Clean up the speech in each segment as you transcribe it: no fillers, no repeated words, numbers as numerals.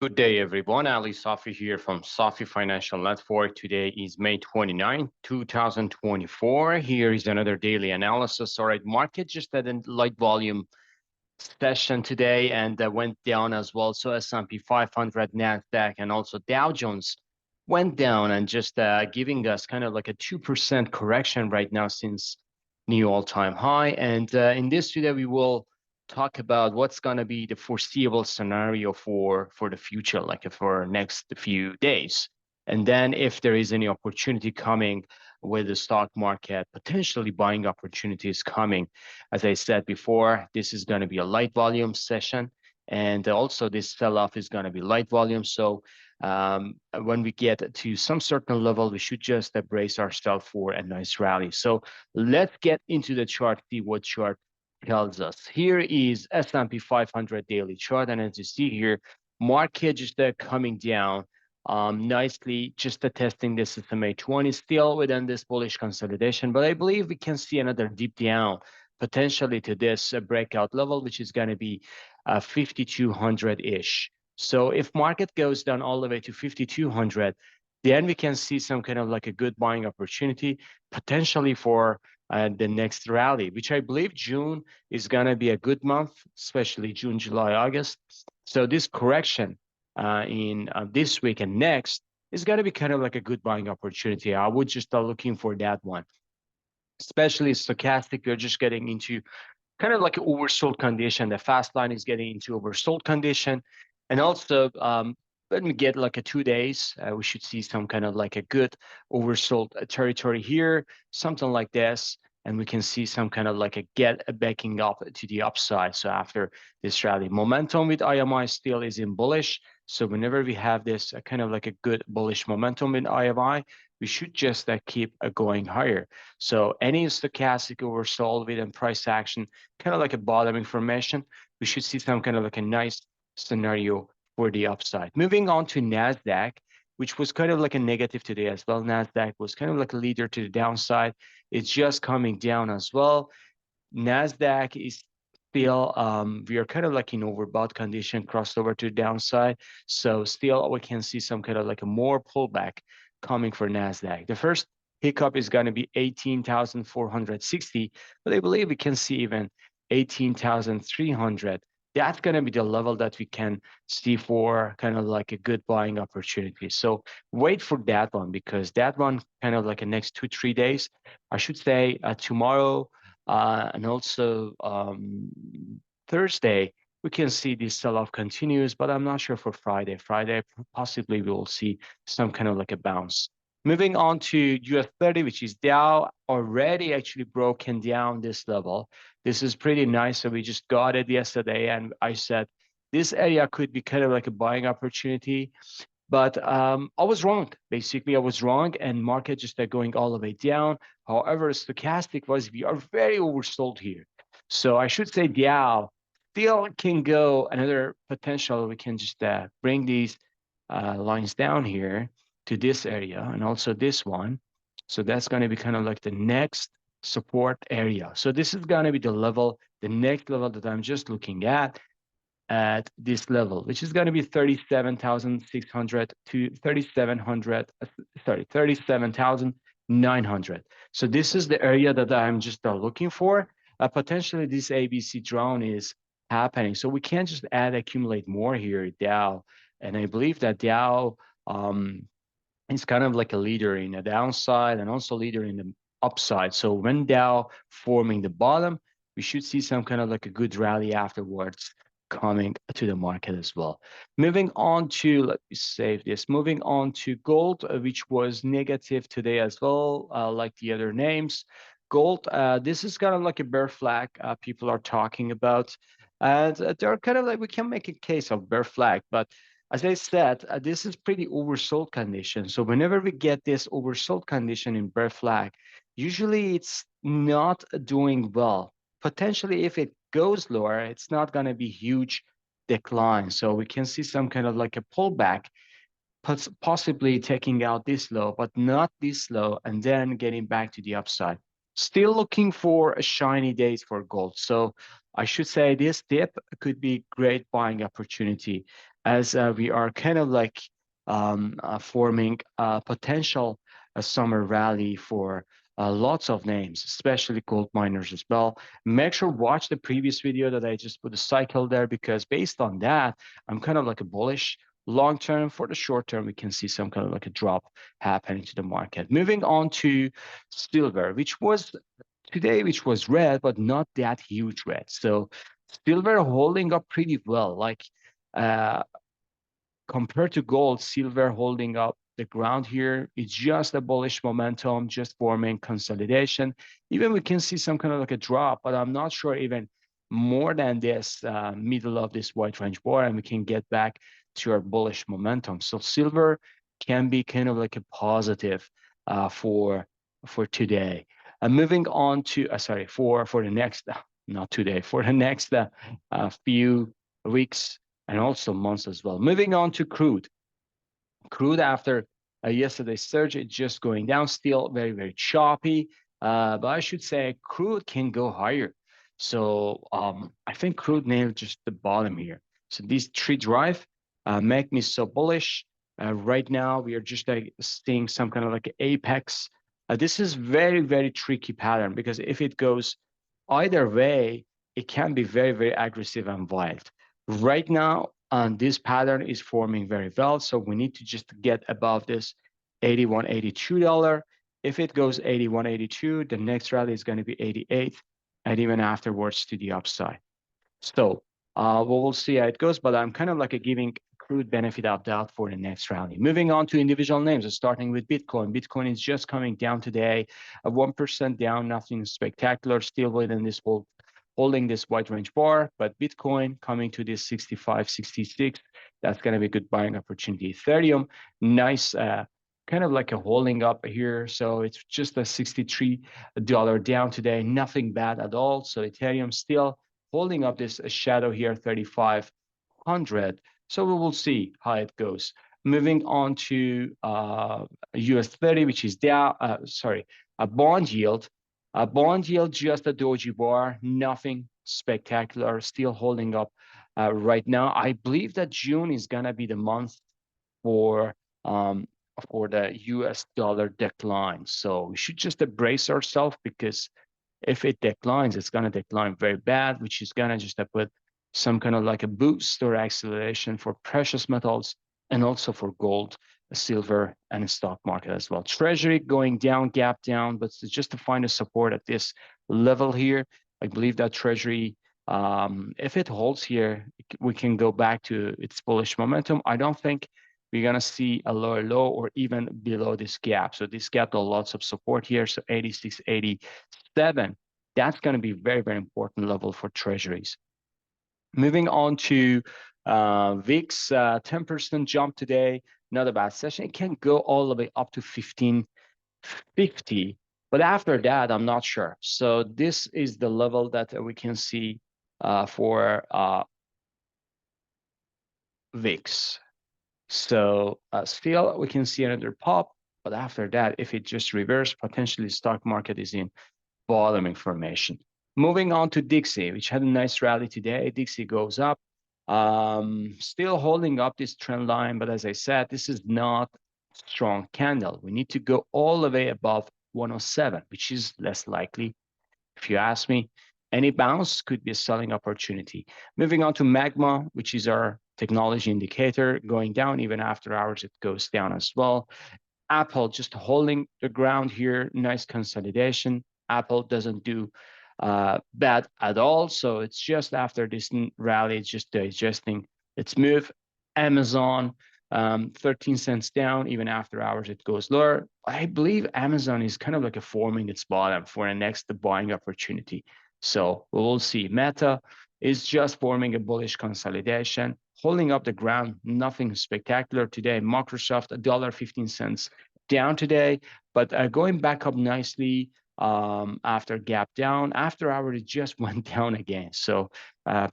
Good day, everyone. Ali Safi here from Safi Financial Network. Today is May 29, 2024. Here is another daily analysis. All right, market just had a light volume session today and went down as well. So S&P 500, Nasdaq, and also Dow Jones went down and just giving us kind of like a 2% correction right now since new all-time high. And in this video, we will talk about what's going to be the foreseeable scenario for the future, like for next few days. And then if there is any opportunity coming with the stock market, potentially buying opportunities coming. As I said before, this is going to be a light volume session. And also this sell-off is going to be light volume. So when we get to some certain level, we should just brace ourselves for a nice rally. So let's get into the chart, see what chart tells us. Here is S&P 500 daily chart. And as you see here, market just coming down nicely, just testing this SMA 20, still within this bullish consolidation. But I believe we can see another deep down potentially to this breakout level, which is going to be 5,200-ish. So if market goes down all the way to 5,200, then we can see some kind of like a good buying opportunity potentially for the next rally, which I believe June is going to be a good month, especially June, July, August. So this correction in this week and next is going to be kind of like a good buying opportunity. I would just start looking for that one, especially stochastic. We're just getting into kind of like an oversold condition. The fast line is getting into oversold condition. And also, when we get like a 2 days, we should see some kind of like a good oversold territory here, something like this. And we can see some kind of like a backing up to the upside. So after this rally, momentum with IMI still is in bullish. So whenever we have this kind of like a good bullish momentum in IMI, we should just keep going higher. So any stochastic oversold within price action, kind of like a bottom information, we should see some kind of like a nice scenario for the upside. Moving on to Nasdaq, which was kind of like a negative today as well. Nasdaq was kind of like a leader to the downside. It's just coming down as well. Nasdaq is still, we are kind of like in overbought condition, crossed over to the downside. So still we can see some kind of like a more pullback coming for Nasdaq. The first hiccup is going to be 18,460, but I believe we can see even 18,300. That's going to be the level that we can see for kind of like a good buying opportunity. So wait for that one, because that one kind of like the next 2-3 days, I should say tomorrow and also Thursday, we can see this sell-off continues, but I'm not sure for Friday. Friday, possibly we will see some kind of like a bounce. Moving on to US 30, which is Dow, already actually broken down this level. This is pretty nice. So we just got it yesterday, and I said this area could be kind of like a buying opportunity. But I was wrong. Basically, I was wrong, and market just going all the way down. However, stochastic was we are very oversold here. So I should say Dow still can go another potential. We can just bring these lines down here to this area and also this one. So that's going to be kind of like the next support area. So this is going to be the level, the next level that I'm just looking at this level, which is going to be 37,600 to 3,700, 37,900. So this is the area that I'm just looking for. Potentially this ABC drone is happening. So we can't just accumulate more here, Dow. And I believe that Dow is kind of like a leader in the downside and also leader in the upside. So when Dow forming the bottom, we should see some kind of like a good rally afterwards coming to the market as well. Moving on to, let me save this, moving on to gold, which was negative today as well, like the other names. Gold, this is kind of like a bear flag people are talking about. And they're kind of like, we can make a case of bear flag, but as I said, this is pretty oversold condition. So whenever we get this oversold condition in bear flag, usually it's not doing well. Potentially, if it goes lower, it's not going to be huge decline. So we can see some kind of like a pullback, possibly taking out this low, but not this low, and then getting back to the upside. Still looking for a shiny days for gold. So I should say this dip could be great buying opportunity. as we are kind of like forming a potential summer rally for lots of names, especially gold miners as well. Make sure watch the previous video that I just put a cycle there, because based on that, I'm kind of like a bullish. Long term, for the short term, we can see some kind of like a drop happening to the market. Moving on to silver, which was today, which was red, but not that huge red. So silver holding up pretty well. Like uh, compared to gold, silver holding up the ground here. It's just a bullish momentum, just forming consolidation. Even we can see some kind of like a drop, but I'm not sure even more than this middle of this white range bar, and we can get back to our bullish momentum. So silver can be kind of like a positive for today. Moving on to sorry, for the next not today, for the next few weeks and also months as well. Moving on to crude. Crude after yesterday's surge, it's just going down, still very, very choppy. But I should say crude can go higher. So I think crude nailed just the bottom here. So these three drive make me so bullish. Right now, we are just seeing some kind of like apex. This is very, very tricky pattern, because if it goes either way, it can be very, very aggressive and wild. Right now, this pattern is forming very well, so we need to just get above this 81, $82. If it goes 81, 82, the next rally is going to be 88, and even afterwards to the upside. So we'll see how it goes, but I'm kind of like giving crude benefit of doubt for the next rally. Moving on to individual names, starting with Bitcoin. Bitcoin is just coming down today, 1% down, nothing spectacular, still within this holding this wide range bar, but Bitcoin coming to this 65, 66, that's going to be a good buying opportunity. Ethereum, nice, kind of like a holding up here. So it's just a $63 down today, nothing bad at all. So Ethereum still holding up this shadow here, 3,500. So we will see how it goes. Moving on to US 30, which is down, a bond yield. A bond yield, just a doji bar, nothing spectacular, still holding up right now. I believe that June is gonna be the month for um, for the US dollar decline. So we should just brace ourselves, because if it declines, it's going to decline very bad, which is going to just put some kind of like a boost or acceleration for precious metals and also for gold, silver, and stock market as well. Treasury going down, gap down, but just to find a support at this level here, I believe that Treasury, if it holds here, we can go back to its bullish momentum. I don't think we're going to see a lower low or even below this gap. So this gap got lots of support here. So 86, 87, that's going to be very, very important level for treasuries. Moving on to VIX, 10% jump today. Not a bad session. It can go all the way up to 1550. But after that, I'm not sure. So this is the level that we can see for VIX. So still, we can see another pop. But after that, if it just reverses, potentially stock market is in bottom information. Moving on to Dixie, which had a nice rally today. Dixie goes up, still holding up this trend line. But as I said, this is not a strong candle. We need to go all the way above 107, which is less likely. If you ask me, any bounce could be a selling opportunity. Moving on to Magma, which is our technology indicator, going down even after hours, it goes down as well. Apple just holding the ground here, nice consolidation. Apple doesn't do bad at all. So it's just after this rally, it's just digesting its move. Amazon, 13 cents down, even after hours, it goes lower. I believe Amazon is kind of like a forming its bottom for a next buying opportunity. So we will see. Meta is just forming a bullish consolidation, holding up the ground, nothing spectacular today. Microsoft, $1.15 down today, but going back up nicely after gap down. After hours, it just went down again. So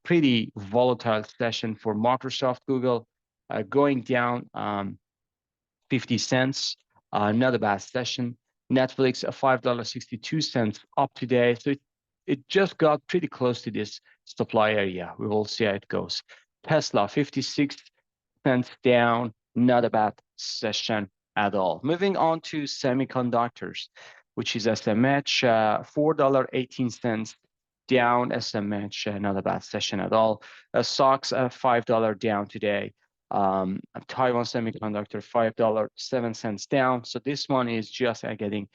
pretty volatile session for Microsoft. Google going down 50 cents. Not a bad session. Netflix, $5.62 up today. So it just got pretty close to this supply area. We will see how it goes. Tesla, 56 cents down. Not a bad session at all. Moving on to semiconductors, which is SMH, $4.18 down. SMH, not a bad session at all. SOX, $5 down today. Taiwan Semiconductor, $5.07 down. So this one is just getting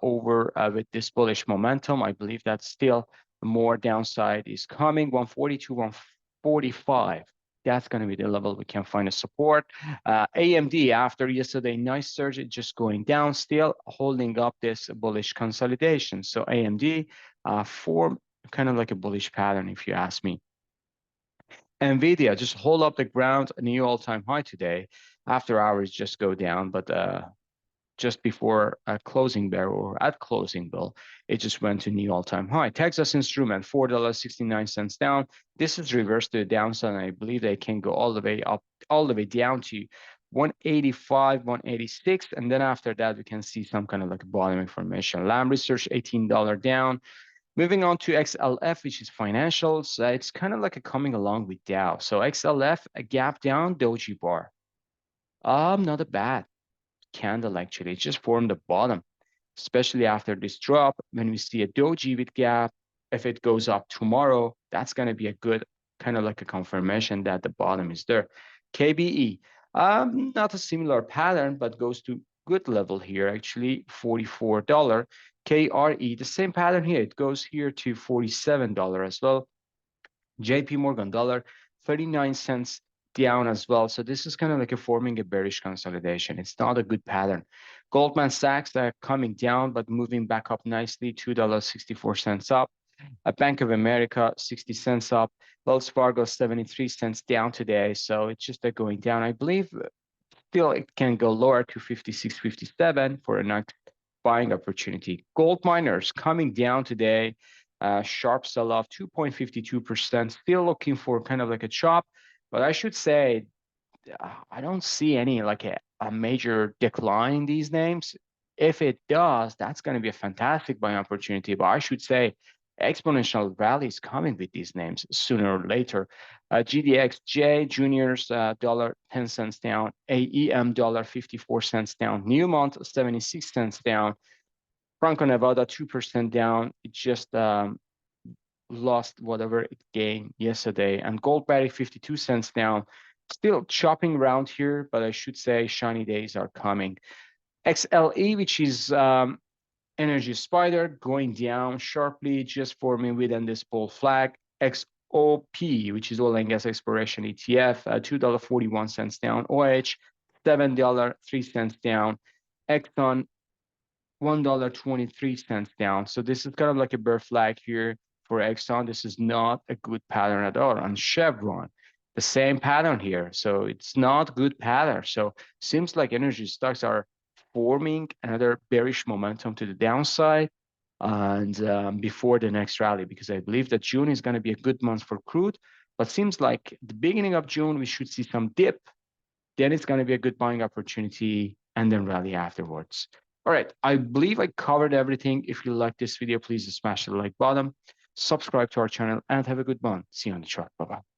over with this bullish momentum. I believe that still more downside is coming. 142, 145. That's going to be the level we can find a support. AMD, after yesterday, nice surge, it's just going down, still holding up this bullish consolidation. So AMD formed kind of like a bullish pattern, if you ask me. NVIDIA just hold up the ground, a new all-time high today. After hours, just go down, but just before closing bell or at closing bell, it just went to new all-time high. Texas Instrument, $4.69 down. This is reversed to the downside, and I believe they can go all the way up, all the way down to 185, 186, and then after that, we can see some kind of like bottom information. Lam Research, $18 down. Moving on to XLF, which is financials, it's kind of like a coming along with Dow. So XLF, a gap down, doji bar. Not a bad candle actually. It just formed the bottom, especially after this drop. When we see a doji with gap, if it goes up tomorrow, that's going to be a good kind of like a confirmation that the bottom is there. KBE, not a similar pattern, but goes to good level here actually, $44. KRE, the same pattern here. It goes here to $47 as well. JP Morgan dollar, 39 cents down as well. So this is kind of like a forming a bearish consolidation. It's not a good pattern. Goldman Sachs, they're coming down, but moving back up nicely, $2.64 up. Bank of America, 60 cents up. Wells Fargo, 73 cents down today. So it's just going down. I believe still it can go lower to 56, 57 for a next buying opportunity. Gold miners coming down today, sharp sell-off, 2.52%, still looking for kind of like a chop, but I should say I don't see any like a major decline in these names. If it does, that's going to be a fantastic buying opportunity, but I should say exponential rally is coming with these names sooner or later. GDXJ juniors, $1.10 down. AEM, $1.54 down. Newmont, 76 cents down. Franco Nevada, 2% down. It just lost whatever it gained yesterday. And Goldberry, 52 cents down. Still chopping around here, but I should say shiny days are coming. XLE, which is Energy Spider, going down sharply, just forming within this bull flag. XOP, which is Oil and Gas Exploration ETF, $2.41 down. OH, $7.03 down. Exxon, $1.23 down. So this is kind of like a bear flag here for Exxon. This is not a good pattern at all. On Chevron, the same pattern here. So it's not good pattern. So seems like energy stocks are forming another bearish momentum to the downside and before the next rally, because I believe that June is going to be a good month for crude, but seems like the beginning of June, we should see some dip. Then it's going to be a good buying opportunity and then rally afterwards. All right, I believe I covered everything. If you like this video, please smash the like button, subscribe to our channel, and have a good one. See you on the chart. Bye-bye.